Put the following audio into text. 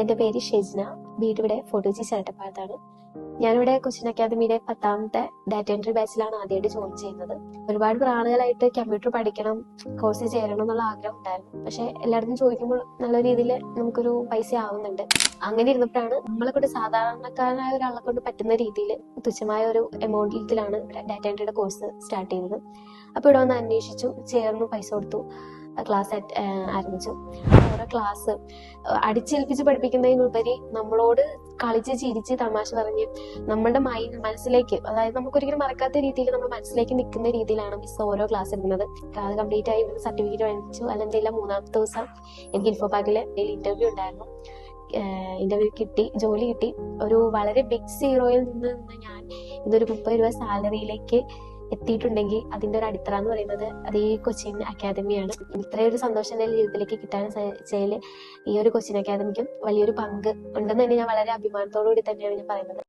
എൻ്റെ പേര് ഷെജ്ന. വീട് ഇവിടെ ഫോർട്ട് കൊച്ചി ചേട്ടപ്പാടത്താണ്. ഞാനിവിടെ കൊച്ചിൻ അക്കാദമിയുടെ 10ാമത്തെ ഡാറ്റ എൻട്രി ബാച്ചിലാണ് ആദ്യമായിട്ട് ജോയിൻ ചെയ്യുന്നത്. ഒരുപാട് നാളുകളായിട്ട് കമ്പ്യൂട്ടർ പഠിക്കണം, കോഴ്സ് ചേരണം എന്നുള്ള ആഗ്രഹം ഉണ്ടായിരുന്നു. പക്ഷെ എല്ലായിടത്തും ചോദിക്കുമ്പോൾ നല്ല രീതിയിൽ നമുക്കൊരു പൈസ ആവുന്നുണ്ട്. അങ്ങനെ ഇരുന്നപ്പോഴാണ് നമ്മളെ കൊണ്ട് സാധാരണക്കാരനായ ഒരാളെ കൊണ്ട് പറ്റുന്ന രീതിയിൽ തുച്ഛമായ ഒരു എമൗണ്ടിലാണ് ഡാറ്റ എൻട്രിയുടെ കോഴ്സ് സ്റ്റാർട്ട് ചെയ്തത്. അപ്പോൾ ഇവിടെ വന്ന് അന്വേഷിച്ചു, ചേർന്നു, പൈസ കൊടുത്തു, ക്ലാസ് ആരംഭിച്ചു. ഓരോ ക്ലാസ് അടിച്ചേൽപ്പിച്ച് പഠിപ്പിക്കുന്നതിനുപരി നമ്മളോട് കളിച്ച് ചിരിച്ച് തമാശ പറഞ്ഞ് നമ്മളുടെ മനസ്സിലേക്ക്, അതായത് നമുക്കൊരിക്കലും മറക്കാത്ത രീതിയിൽ നമ്മുടെ മനസ്സിലേക്ക് നിൽക്കുന്ന രീതിയിലാണ് മിസ് ഓരോ ക്ലാസ് എടുക്കുന്നത്. അത് കംപ്ലീറ്റ് ആയി സർട്ടിഫിക്കറ്റ് വാങ്ങിച്ചു. അല്ലെന്നില്ല 3ാമത്തെ ദിവസം എനിക്ക് ഇൻഫോ പാർക്കിൽ ഇന്റർവ്യൂ ഉണ്ടായിരുന്നു. ഇന്റർവ്യൂ കിട്ടി, ജോലി കിട്ടി. ഒരു വളരെ ബിഗ് സീറോയിൽ നിന്ന് ഞാൻ ഇന്നൊരു 30 രൂപ സാലറിയിലേക്ക് എത്തിയിട്ടുണ്ടെങ്കിൽ അതിന്റെ ഒരു അടിത്തറ എന്ന് പറയുന്നത് അത് ഈ കൊച്ചിൻ അക്കാദമിയാണ്. ഇത്രയൊരു സന്തോഷം എൻ്റെ ജീവിതത്തിലേക്ക് കിട്ടാൻ വെച്ചാൽ ഈ ഒരു കൊച്ചിൻ അക്കാദമിക്കും വലിയൊരു പങ്ക് ഉണ്ടെന്ന് തന്നെ ഞാൻ വളരെ അഭിമാനത്തോടു കൂടി തന്നെയാണ് ഞാൻ പറയുന്നത്.